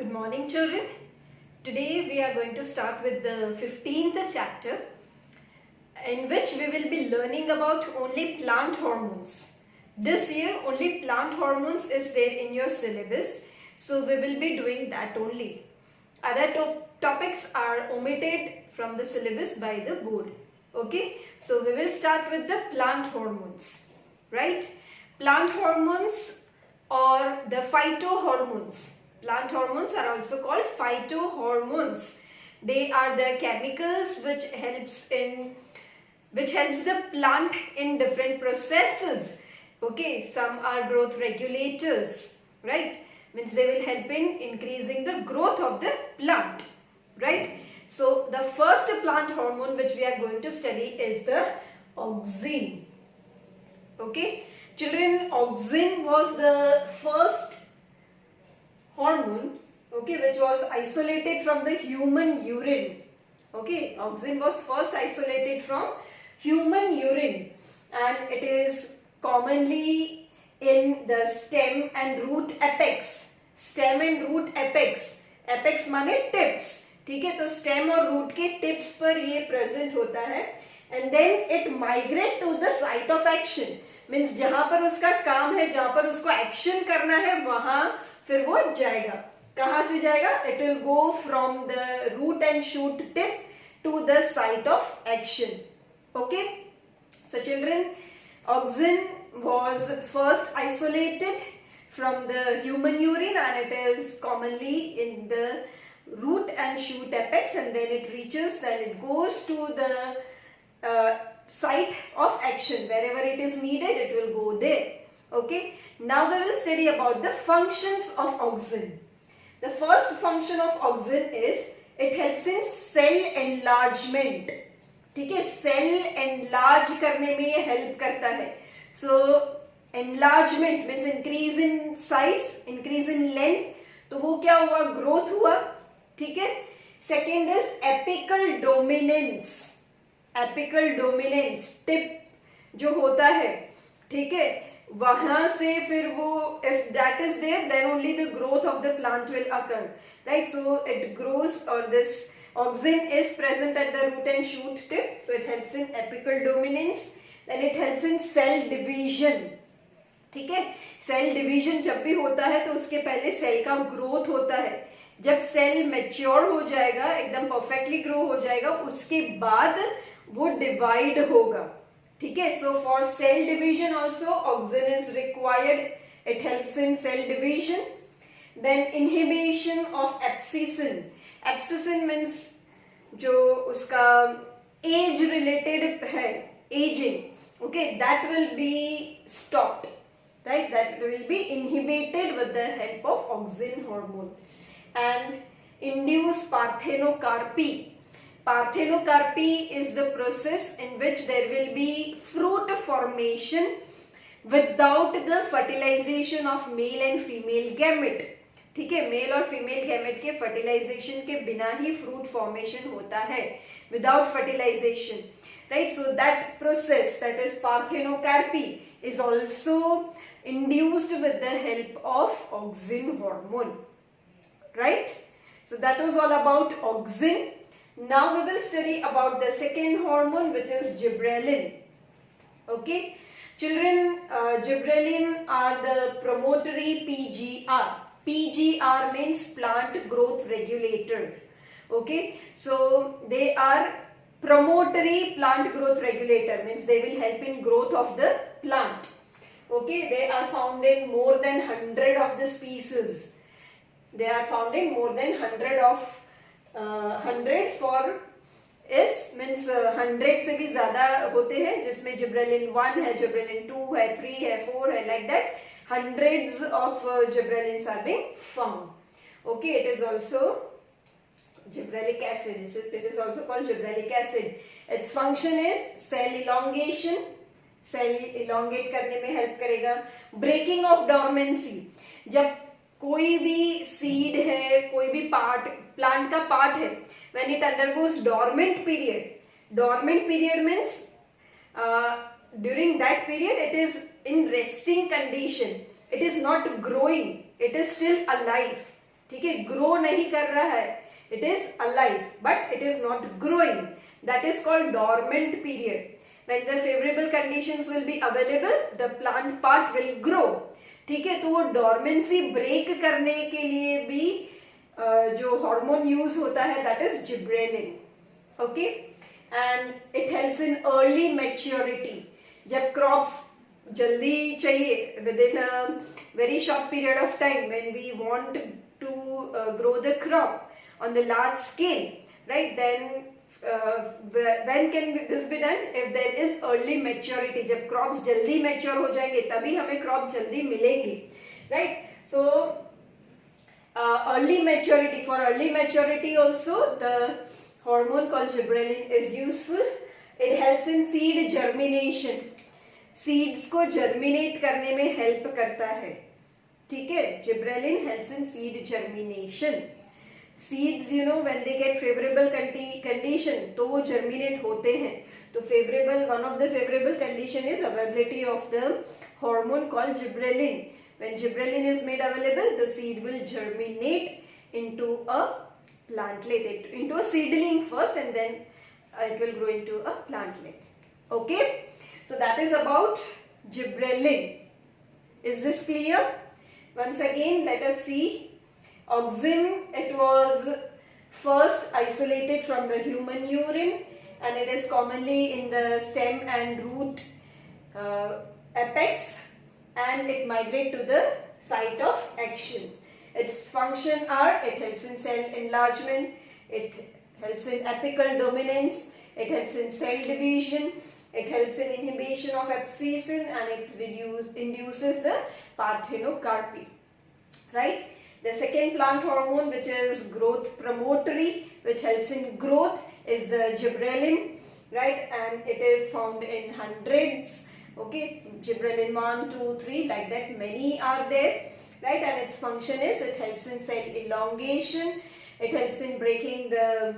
Good morning, children. Today we are going to start with the 15th chapter, in which we will be learning about only plant hormones. This year only plant hormones is there in your syllabus, so we will be doing that only. Other topics are omitted from the syllabus by the board. Okay, so we will start with the plant hormones, right? Plant hormones or the phytohormones. Plant hormones are also called phytohormones. They are the chemicals which helps the plant in different processes. Okay, some are growth regulators, right? Means they will help in increasing the growth of the plant, right? So the first plant hormone which we are going to study is the auxin. Okay, children, auxin was the first hormone, okay, which was isolated from the human urine. Okay, auxin was first isolated from human urine, and it is commonly in the stem and root apex. Stem and root apex. Apex माने tips. ठीक है, तो stem और root के tips पर ये present होता है, and then it migrate to the site of action. Means जहाँ पर उसका काम है, जहाँ पर उसको action करना है, वहाँ फिर वो जाएगा. कहाँ से जाएगा? It will go from the root and shoot tip to the site of action. Okay. So children, auxin was first isolated from the human urine, and it is commonly in the root and shoot apex, and then it goes to the site of action. Wherever it is needed, it will go there. Okay, now we will study about the functions of auxin. The first function of auxin is it helps in cell enlargement. ठीक है, cell enlarge करने में ये help करता है. So enlargement means increase in size, increase in length. तो वो क्या हुआ? Growth हुआ. ठीक है. Second is apical dominance. Apical dominance, tip जो होता है, ठीक है, वहां से फिर वो, if that is there, then only the growth of the plant will occur, right? So it grows, or this auxin is present at the root and shoot tip, so it helps in apical dominance. Then it helps in cell division. ठीक है, cell division जब भी होता है तो उसके पहले cell का ग्रोथ होता है. जब सेल मैच्योर हो जाएगा, एकदम परफेक्टली ग्रो हो जाएगा, उसके बाद वो डिवाइड होगा. ठीक है, so for cell division also auxin is required. It helps in cell division. Then inhibition of abscisin. Abscisin means जो उसका एज रिलेटेड है, ageing, okay, that will be stopped, right? That will be inhibited with the help of auxin hormone. And induce parthenocarpy. Parthenocarpy is the process in which there will be fruit formation without the fertilization of male and female gamete. ठीक है, mail और female gamete के fertilisation के बिना ही fruit formation होता है, without fertilization, right? So that process, that is parthenocarpy, is also induced with the help of auxin hormone, right? So that was all about auxin. Now we will study about the second hormone, which is gibberellin. Okay, children, gibberellin are the promotory PGR. PGR means plant growth regulator. Okay, so they are promotory plant growth regulator, means they will help in growth of the plant. Okay, they are found in more than 100 of the species. They are found in more than 100 of 100 for is means 100 से भी ज्यादा होते हैं, जिसमें gibberellin 1 है, gibberellin 2 है, 3 है, 4 है, like that. Hundreds of gibberellins are being found. Okay, it is also gibberellic acid. It is also called gibberellic acid. Its function is cell elongation. Cell elongate करने में help करेगा. Breaking of dormancy. जब कोई भी seed है, कोई भी part, plant का part है, when it undergoes dormant period. Dormant period means during that period it is in resting condition. It is not growing. It is still alive. ठीक है, ग्रो नहीं कर रहा है, it is alive but it is not growing, that is called dormant period. When the favorable conditions will be available, the plant part will grow. ठीक है, तो वो डॉर्मेंसी ब्रेक करने के लिए भी जो हार्मोन यूज होता है that is gibberellin. Okay, and it helps in early maturity. जब क्रॉप्स जल्दी चाहिए within a very short period of time, when we want to grow the crop on the large scale, right, then when can this be done? If there is early maturity, जब crops जल्दी mature हो जाएंगे तभी हमें crop जल्दी मिलेंगे, right? So early maturity, for early maturity also the hormone called gibberellin is useful. It helps in seed germination. seeds को germinate करने में help करता है, ठीक है. gibberellin helps in seed germination. Seeds you know when they get favourable condition तो वो germinate होते हैं. तो favourable, one of the favourable condition is availability of the hormone called gibberellin. When gibberellin is made available, the seed will germinate into a plantlet, into a seedling first, and then it will grow into a plantlet. Okay, so that is about gibberellin. Is this clear? Once again, let us see. Auxin, it was first isolated from the human urine, and it is commonly in the stem and root apex, and it migrates to the site of action. Its function are, it helps in cell enlargement, it helps in apical dominance, it helps in cell division, it helps in inhibition of abscissin, and it induces the parthenocarpy, right? The second plant hormone, which is growth promotory, which helps in growth, is the gibberellin, right? And it is found in hundreds. Okay, gibberellin 1, 2, 3, like that, many are there, right? And its function is, it helps in cell elongation, it helps in breaking the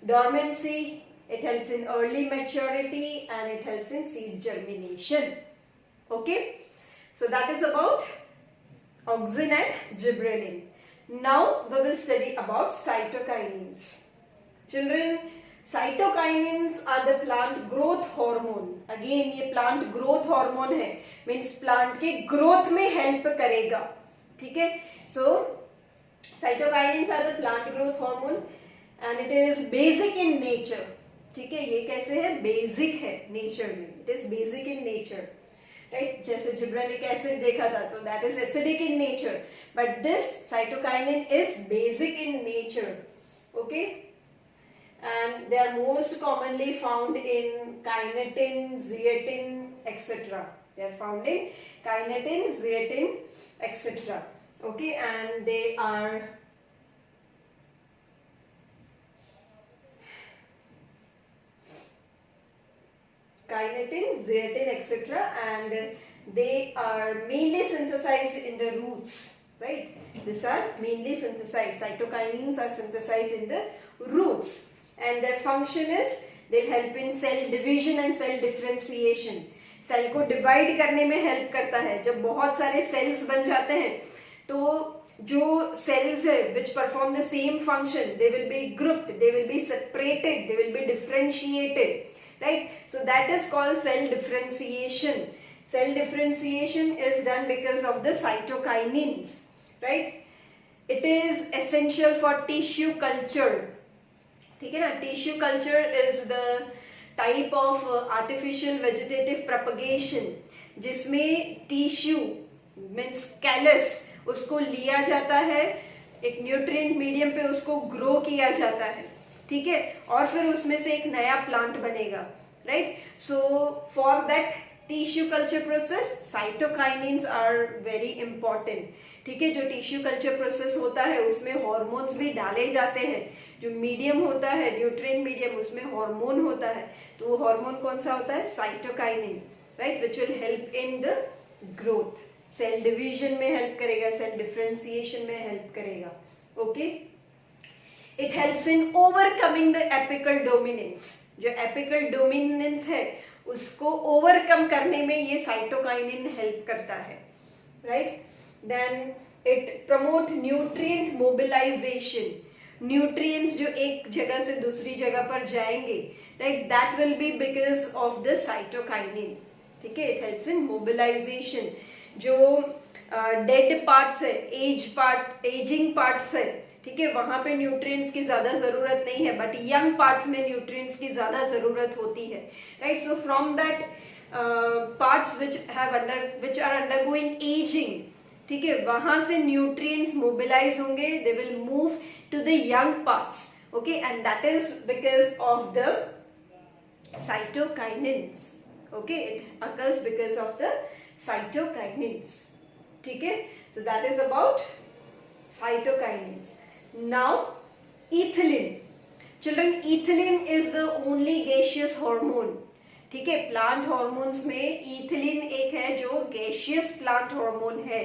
dormancy, it helps in early maturity, and it helps in seed germination. Okay, so that is about auxin and gibberellin. Now we will study about cytokinins. Children, cytokinins are the plant growth hormone. Again, ये plant growth hormone है, means plant के growth में help करेगा, ठीक है. So cytokinins are the plant growth hormone, and it is basic in nature. ठीक है, ये कैसे है? Basic है nature में. It is basic in nature. Right, जैसे जिब्रेलिक एसिड देखा था, so that is acidic in nature, but this cytokinin is basic in nature. Okay, and they are most commonly found in kinetin, zeatin, etc. They are found in kinetin, zeatin, etc. Okay, and they are kinetin, zeatin, etc. and they are mainly synthesized in the roots, right? These are mainly synthesized. Cytokinins are synthesized in the roots, and their function is, they help in cell division and cell differentiation. Cell को divide करने में help करता है. जब बहुत सारे sales बन जाते हैं तो जो cells है which perform the same function, they will be grouped, they will be separated, they will be differentiated. Right, so that is called cell differentiation. Cell differentiation is done because of the cytokinins, right? It is essential for tissue culture. ठीक है ना, tissue culture is the type of artificial vegetative propagation जिसमें tissue means callus उसको लिया जाता है, एक nutrient medium पे उसको ग्रो किया जाता है, ठीक है, और फिर उसमें से एक नया प्लांट बनेगा, right. So for that tissue culture process cytokinins are very important. ठीक है, जो टिश्यू कल्चर प्रोसेस होता है उसमें हॉर्मोन्स भी डाले जाते हैं. जो मीडियम होता है न्यूट्रिएंट मीडियम, उसमें हार्मोन होता है, तो वो हार्मोन कौन सा होता है? Cytokinin, right, which will help in the growth. Cell division में हेल्प करेगा, सेल डिफरेंशिएशन में हेल्प करेगा. Okay, It helps in overcoming the apical dominance. जो apical dominance है उसको overcome करने में ये cytokinin help करता है, right? Then it promote nutrient mobilization, nutrients जो एक जगह से दूसरी जगह पर जाएंगे, right, that will be because of the cytokinins, ठीक है। इट हेल्प्स इन मोबिलाइजेशन, जो डेड पार्ट्स है, एजिंग पार्ट्स है, ठीक है, वहां पे न्यूट्रिएंट्स की ज्यादा जरूरत नहीं है, बट यंग पार्ट्स में न्यूट्रिएंट्स की ज्यादा जरूरत होती है, right. So from that parts which are undergoing ageing, ठीक है, वहां से न्यूट्रिएंट्स मोबिलाइज होंगे, they will move to the young parts, okay, and that is because of the cytokinins, okay, it occurs because of the cytokinins, ठीक है। so that is about cytokinins. Now ethylene, children, ethylene is the only gaseous hormone, ठीक है। Plant hormones में ethylene एक है जो gaseous plant hormone है,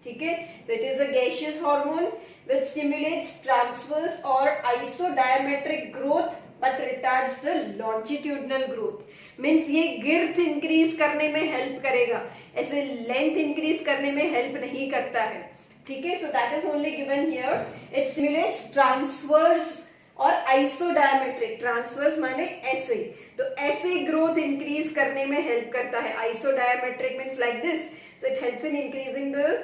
ठीक है। so it is a gaseous hormone which stimulates transverse or isodiametric growth but retards the longitudinal growth. Means ये गिर्थ इंक्रीज करने में हेल्प करेगा, ऐसे लेंथ इंक्रीज करने में हेल्प नहीं करता है, ठीक है। सो that is only given here, it stimulates transverse और आइसोडायमेट्रिक, ट्रांसवर्स माने ऐसे, तो ऐसे ग्रोथ इंक्रीज करने में हेल्प करता है, isodiametric means like this, so it helps in increasing the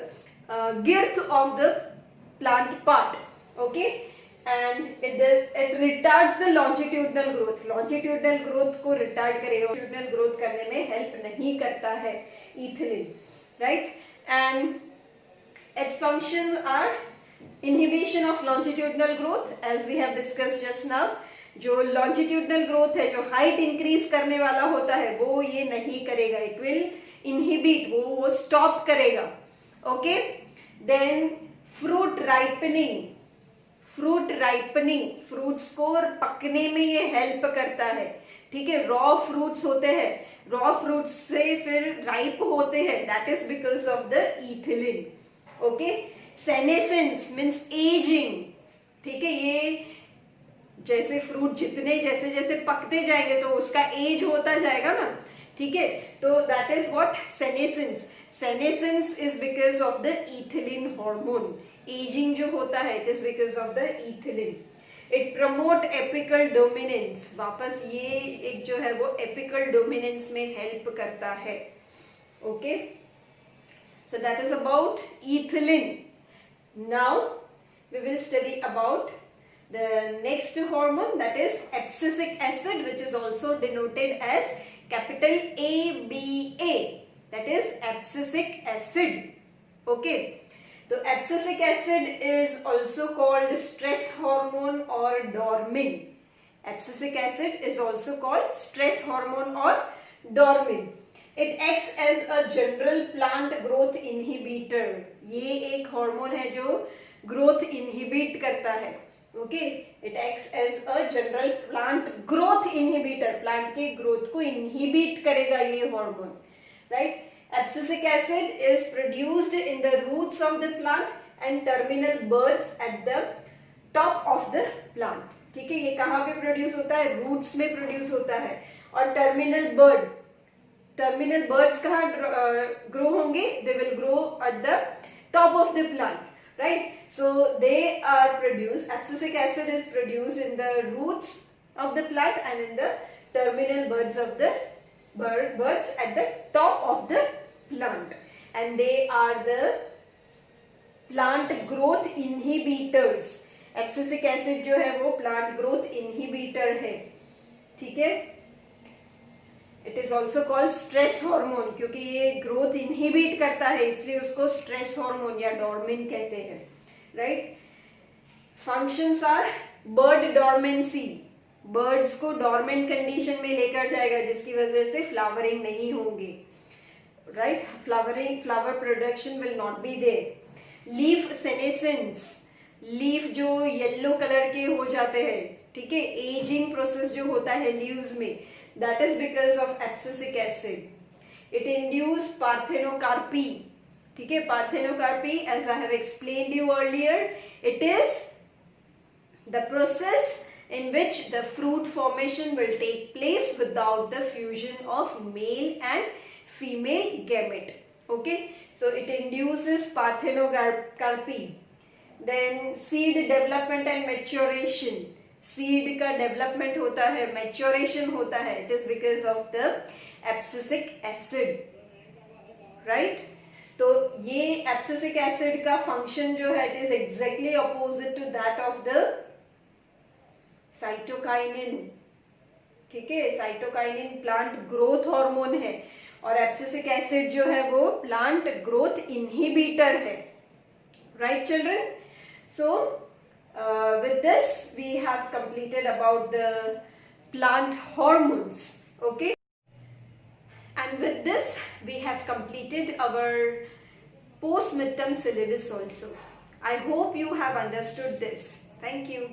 girth of the plant part, okay, and it retards the longitudinal growth, longitudinal growth को retard करेगा, longitudinal growth करने में help नहीं करता है ethylene, right, and its function are inhibition of longitudinal growth as we have discussed just now. जो longitudinal growth है, जो height increase करने वाला होता है, वो ये नहीं करेगा, it will inhibit, वो stop करेगा, okay. Then fruit ripening, fruits को पकने में ये हेल्प करता है, ठीक है। रॉ फ्रूट्स होते हैं, रॉ फ्रूट्स से फिर राइप होते हैं, that is because of the ethylene, okay. Senescence means ageing, ठीक है, ये जैसे फ्रूट जितने जैसे जैसे पकते जाएंगे तो उसका एज होता जाएगा ना, ठीक है, तो that is what senescence, senescence is because of the ethylene hormone, ageing जो होता है it is because of the ethylene. It promote apical dominance, वापस ये एक जो है वो एपिकल डोमिनेंस में हेल्प करता है, okay. So that is about ethylene. Now we will study about the next hormone, that is abscisic acid, which is also denoted as capital ABA, that is abscisic acid, okay. So abscisic acid is also called stress hormone or dormin. Abscisic acid is also called stress hormone or dormin. It acts as a general plant growth inhibitor. ये एक hormone है जो growth inhibit करता है, okay. It acts as a general plant growth inhibitor, plant के growth को inhibit करेगा ये hormone, right. Abscisic acid is produced in the roots of the plant and terminal buds at the top of the plant, ठीक है। ये कहाँ पे produce होता है, रूट्स में प्रोड्यूस होता है, और टर्मिनल बर्ड्स कहाँ ग्रो होंगे, they will grow at the top of the plant, right, so they are produced, abscisic acid is produced in the roots of the plant and in the terminal buds of the buds at the top of the plant, and they are the plant growth inhibitors. abscisic acid जो है वो plant growth inhibitor है, ठीक है। It is also called stress hormone, क्योंकि ये growth inhibit करता है इसलिए उसको स्ट्रेस हार्मोन या डॉर्मिन कहते हैं, right. Functions are bud dormancy, buds को डॉर्मेंट कंडीशन में लेकर जाएगा जिसकी वजह से फ्लावरिंग नहीं होगी, right, flower production will not be there. Leaf senescence, leaf जो येलो कलर के हो जाते हैं, ठीक है, एजिंग प्रोसेस जो होता है लीव्स में, that is because of abscisic acid. It induces parthenocarpy, ठीक है। parthenocarpy, as I have explained you earlier, it is the process in which the fruit formation will take place without the fusion of male and female gamete, Okay, so it induces parthenocarpy. Then seed development and maturation. Seed का development होता है, maturation होता है. It is because of the abscisic acid, right? तो ये abscisic acid का function जो है, it is exactly opposite to that of the cytokinin. ठीक है, साइटोकाइनिन प्लांट ग्रोथ हार्मोन है और एब्सिसिक एसिड जो है वो प्लांट ग्रोथ इनहिबिटर है. Right children? So with this we have completed about the plant hormones. Okay, and with this we have completed our post midterm syllabus also. I hope you have understood this. Thank you.